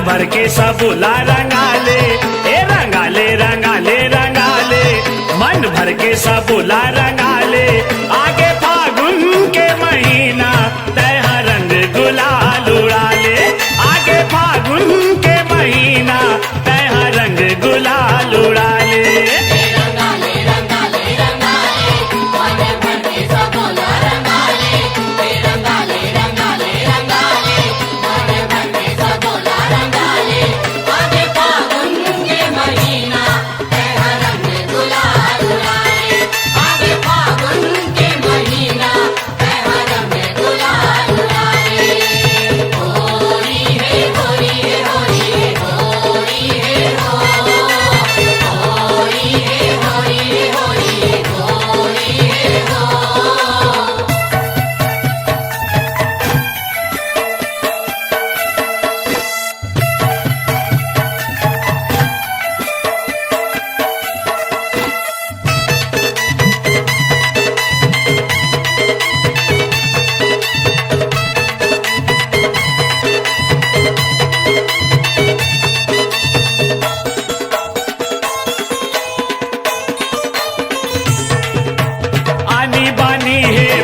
भर के सबुला रंगाले, ए रंगाले रंगाले रंगाले, मन भर के सबुला रंगाले। आगे फागुन के महीना तैहा रंग गुलाल उड़ाले, आगे फागुन के महीना तैहा रंग गुलाल उड़ाले।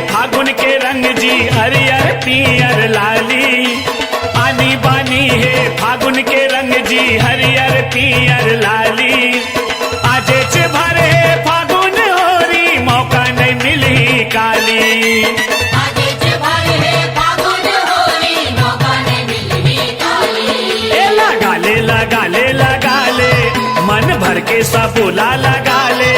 फागुन के रंग जी हरियर पियर लाली, आनी बानी है फागुन के रंग जी हरियर पियर लाली। आजे च भरे फागुन होरी मौका नहीं मिली काली, आजे च भरे फागुन होरी मौका नहीं मिली काली। ए लगाले लगाले लगाले, मन भर के सबुला लगाले।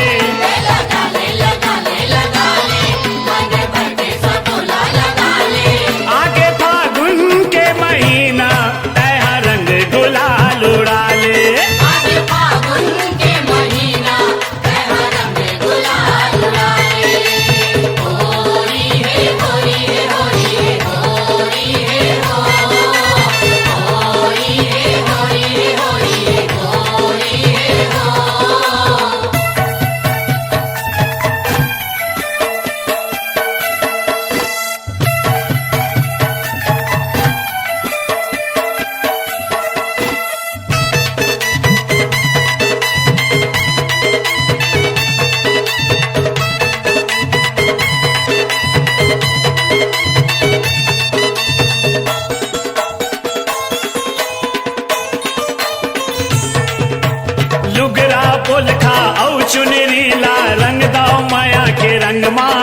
लुगरा पोलखा औ चुनरी ला रंग दाओ माया के रंग माँ,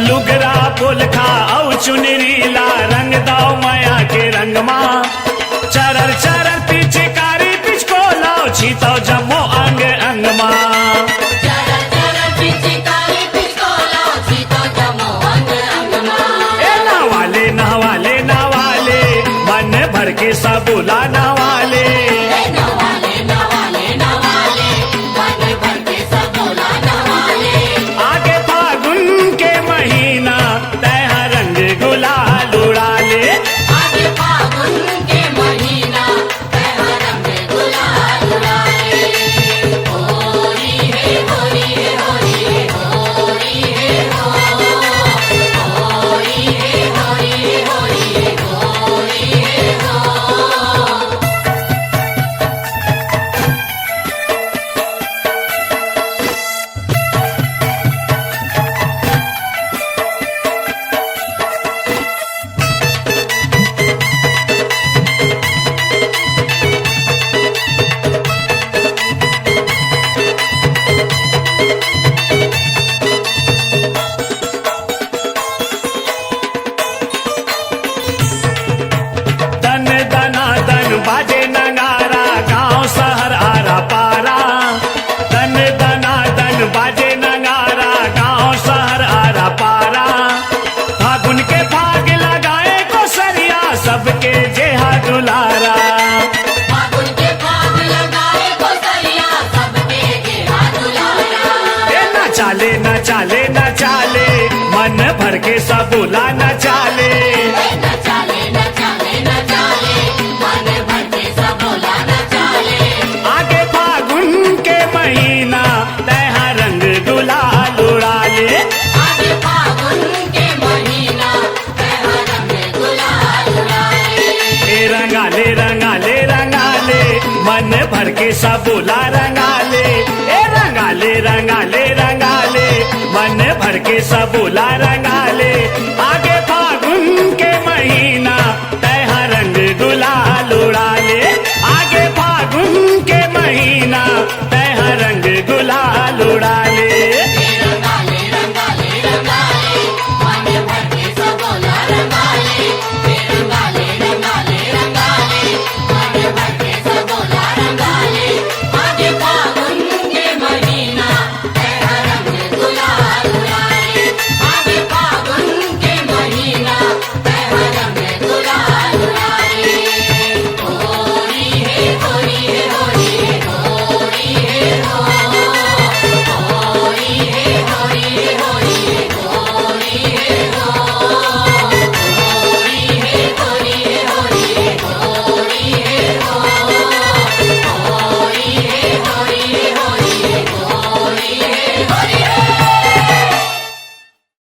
लुगरा पोलखा औ चुनरी ला रंग दाओ माया के रंग माँ। चरर चरर पिचकारी पिचको लाओ छीतो जमो अंग अंग माँ, चरर चरर पिचकारी पिचको लाओ छीतो जमो अंग अंग माँ। ए नवाले नवाले नवाले, मन भर के सबुला नवाले। आगे फागुन के महीना तैहा रंग गुलाल उड़ाले, आगे फागुन के महीना तैहा रंग गुलाल उड़ाले। होरी है होरी है होरी है होरी है हो, होरी है होरी है होरी है होरी है हो। दन दना दन बाजे नगारा गांव शहर आरा पारा, दन दना दन बाजे नगारा गांव शहर आरा पारा। फागुन के फाग लगाए को सरिया सबके जेहा दुलारा, फागुन के फाग लगाए को सरिया सबके जेहा दुलारा। ए न चाले न चाले न चाले, मन भर के सबुला न चाले। न चाले न चाले न चाले, मन भर के सबुला न चाले। आगे फागुन के महीना तैहा रंग गुलाल उड़ाले, आगे फागुन के महीना तैहा रंग गुलाल उड़ाले। ए रंगाले रंगाले रंगा मन भर के सबुला रंगाले ए रंगाले रंगाले रंगाले मन भर के सबुला रंगाले आगे फागुन के महीना तैहा रंग गुलाल उड़ाले आगे फागुन के महीना तैहा रंग गुलाल उड़ाले रंगाले रंगाले रंगाले मन भर के सबोला रंगाले